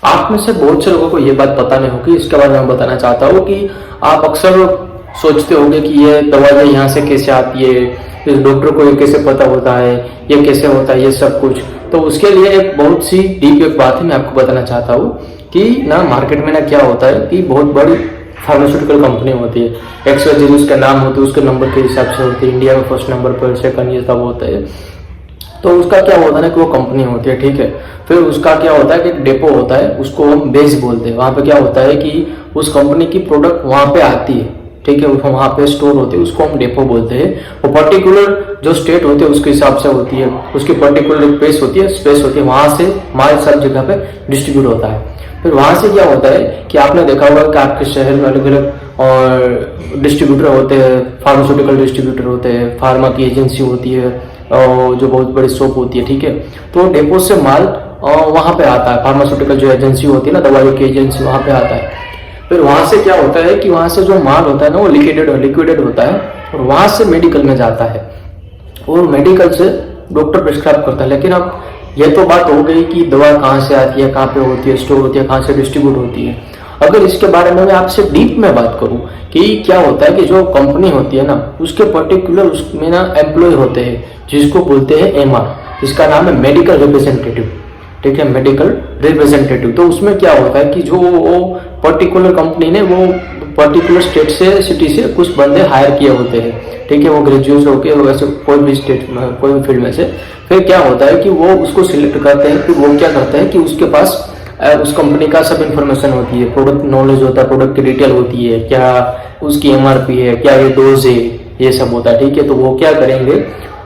आप में से बहुत से लोगों को ये बात पता नहीं होगी, इसके बारे में मैं बताना चाहता हूँ कि आप अक्सर सोचते होंगे कि ये दवाइयाँ यहाँ से कैसे आती है, इस डॉक्टर को ये कैसे पता होता है, ये कैसे होता है, ये सब कुछ। तो उसके लिए एक बहुत सी डीप एक बात है, मैं आपको बताना चाहता हूँ कि ना मार्केट में ना क्या होता है कि बहुत बड़ी फार्मास्यूटिकल कंपनी होती है, XYZ उसका नाम होता है, उसके नंबर के हिसाब से होती है, इंडिया में फर्स्ट नंबर पर, सेकंड ये सब होता है। तो उसका क्या होता है ना कि वो कंपनी होती है, ठीक है। फिर उसका क्या होता है कि एक डेपो होता है, उसको हम बेस बोलते हैं। वहाँ पे क्या होता है कि उस कंपनी की प्रोडक्ट वहाँ पे आती है, ठीक है, वहाँ पे स्टोर होती है, उसको हम डेपो बोलते हैं। वो पर्टिकुलर जो स्टेट होते हैं उसके हिसाब से होती है, उसकी पर्टिकुलर स्पेस होती है, वहाँ से माल सब जगह पे डिस्ट्रीब्यूट होता है। फिर वहाँ से क्या होता है कि आपने देखा होगा कि आपके शहर में अलग अलग और डिस्ट्रीब्यूटर होते हैं, फार्मास्यूटिकल डिस्ट्रीब्यूटर होते हैं, फार्मा की एजेंसी होती है, जो बहुत बड़ी शॉप होती है, ठीक है। तो डेपो से माल वहाँ पे आता है, फार्मास्यूटिकल जो एजेंसी होती है ना, दवाइयों की एजेंसी, वहाँ पे आता है। फिर वहाँ से क्या होता है कि वहाँ से जो माल होता है ना वो लिक्विडेड होता है और वहाँ से मेडिकल में जाता है और मेडिकल से डॉक्टर प्रिस्क्राइब करता है। लेकिन अब ये तो बात हो गई कि दवा कहाँ से आती है, कहाँ पे होती है, स्टोर होती है, कहाँ से डिस्ट्रीब्यूट होती है। अगर इसके बारे में मैं आपसे डीप में बात करूं कि क्या होता है कि जो कंपनी होती है ना उसके पर्टिकुलर उसमें ना एम्प्लॉय होते हैं जिसको बोलते हैं MR, जिसका नाम है मेडिकल रिप्रेजेंटेटिव, ठीक है, मेडिकल रिप्रेजेंटेटिव। तो उसमें क्या होता है कि जो वो पर्टिकुलर कंपनी ने वो पर्टिकुलर स्टेट से, सिटी से कुछ बंदे हायर किए होते हैं, ठीक है, वो ग्रेजुएट होके वैसे कोई भी स्टेट में, कोई भी फील्ड में से। फिर क्या होता है कि वो उसको सिलेक्ट करते हैं। फिर वो क्या करते हैं कि उसके पास उस कंपनी का सब इंफॉर्मेशन होती है, प्रोडक्ट नॉलेज होता है, प्रोडक्ट की डिटेल होती है, क्या उसकी MRP है, क्या ये डोज है, ये सब होता है, ठीक है। तो वो क्या करेंगे,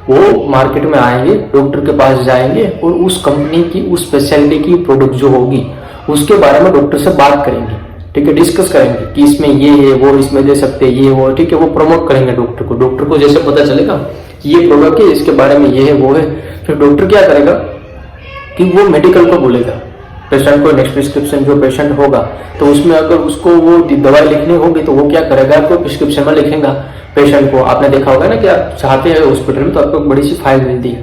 वो मार्केट में आएंगे, डॉक्टर के पास जाएंगे और उस कंपनी की उस स्पेशलिटी की प्रोडक्ट जो होगी उसके बारे में डॉक्टर से बात करेंगे, ठीक है, डिस्कस करेंगे कि इसमें ये है, वो इसमें दे सकते हैं, ये वो, ठीक है। वो प्रमोट करेंगे डॉक्टर को, डॉक्टर को जैसे पता चलेगा कि ये प्रोडक्ट है, इसके बारे में ये है, वो है, फिर डॉक्टर क्या करेगा कि वो मेडिकल को बोलेगा, पेशेंट को नेक्स्ट प्रिस्क्रिप्शन जो पेशेंट होगा तो उसमें अगर उसको वो दवाई लिखनी होगी तो वो क्या करेगा, आपको प्रिस्क्रिप्शन में लिखेगा पेशेंट को। आपने देखा होगा ना कि आप चाहते हैं हॉस्पिटल में तो आपको बड़ी सी फाइल मिलती है,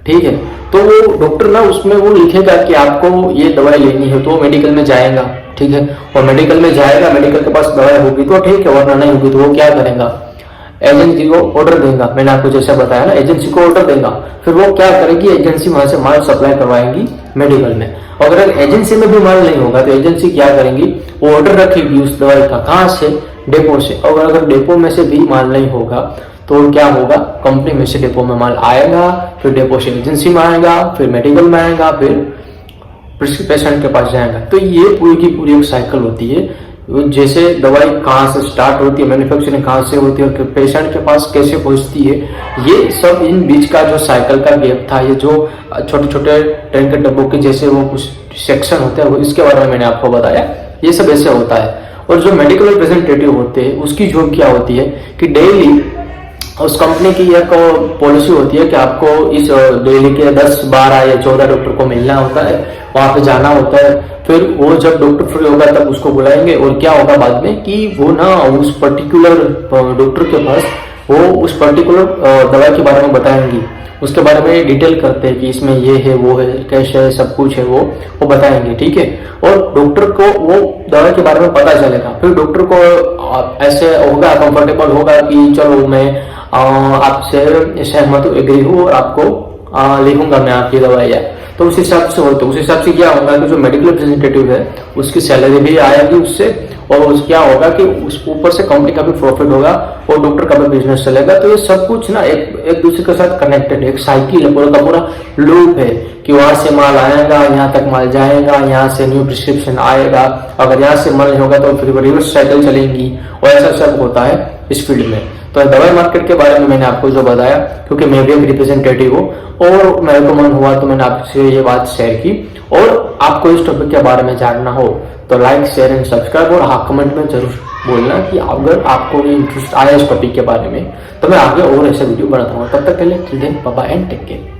ठीक है। तो वो डॉक्टर ना उसमें वो लिखेगा कि आपको ये दवाई लेनी है, तो वो मेडिकल में जाएगा, ठीक है, और मेडिकल में जाएगा, मेडिकल के पास दवाई होगी तो ठीक है, वरना नहीं होगी तो वो क्या करेगा, एजेंसी को ऑर्डर देगा। मैंने आपको जैसा बताया ना, एजेंसी को ऑर्डर देगा। फिर वो क्या करेगी, एजेंसी वहां से माल सप्लाई करवाएंगी मेडिकल में। अगर एजेंसी में भी माल नहीं होगा तो एजेंसी क्या करेंगी, वो ऑर्डर रखेगी उस दवाई का, कहाँ से, डेपो से। और अगर डेपो में से भी माल नहीं होगा तो क्या होगा, कंपनी में से डेपो में माल आएगा, फिर डेपो से एजेंसी में आएगा, फिर मेडिकल में आएगा, फिर पेशेंट के पास जाएगा। तो ये पूरी की पूरी एक साइकिल होती है, जैसे दवाई कहाँ से स्टार्ट होती है, मैन्युफैक्चरिंग कहाँ से होती है और पेशेंट के पास कैसे पहुंचती है, ये सब इन बीच का जो साइकिल का गैप था, ये जो छोटे छोटे ट्रेन के डब्बों के जैसे वो कुछ सेक्शन होते हैं, इसके बारे में मैंने आपको बताया। ये सब ऐसे होता है। और जो मेडिकल रिप्रेजेंटेटिव होते हैं उसकी जॉब क्या होती है कि डेली उस कंपनी की एक पॉलिसी होती है कि आपको इस डेली के 10, 12 या 14 डॉक्टर को मिलना होता है, वहां पे जाना होता है। फिर वो जब डॉक्टर फ्री होगा तब उसको बुलाएंगे और क्या होगा बाद में कि वो ना उस पर्टिकुलर डॉक्टर के पास वो उस पर्टिकुलर दवा के बारे में बताएंगी, उसके बारे में डिटेल करते हैं कि इसमें ये है, वो है, कैसे है, सब कुछ है, वो बताएंगे, ठीक है। और डॉक्टर को वो दवा के बारे में पता चलेगा। फिर डॉक्टर को ऐसे होगा, कंफर्टेबल होगा कि चलो मैं आपसे सहमत हूँ, एग्री हूँ और आपको लिखूंगा मैं आपकी दवाइयाँ। तो उस हिसाब से हो, तो उस हिसाब से क्या होगा कि जो मेडिकल रिप्रेजेंटेटिव है उसकी सैलरी भी आएगी उससे, और उस क्या होगा कि उस ऊपर से कंपनी का भी प्रॉफिट होगा और डॉक्टर का भी बिजनेस चलेगा। तो ये सब कुछ ना एक दूसरे के साथ कनेक्टेड है, एक साइकिल है, पूरा का पूरा लूप है कि वहां से माल आएगा, यहाँ तक माल जाएगा, यहाँ से न्यू प्रिस्क्रिप्शन आएगा, अगर यहाँ से माल नहीं होगा तो फिर रिवर्स साइकिल चलेंगी, और ऐसा सब होता है इस फील्ड में। तो दवाई मार्केट के बारे में मैंने आपको जो बताया, क्योंकि मैं भी एक रिप्रेजेंटेटिव हूँ और मेरे को मन हुआ तो मैंने आपसे ये बात शेयर की। और आपको इस टॉपिक के बारे में जानना हो तो लाइक, शेयर एंड सब्सक्राइब, और हाँ कमेंट में जरूर बोलना कि अगर आपको ये इंटरेस्ट आया इस टॉपिक के बारे में तो मैं आगे और ऐसे वीडियो बनाता हूँ। तब तक के लिए bye bye and take care.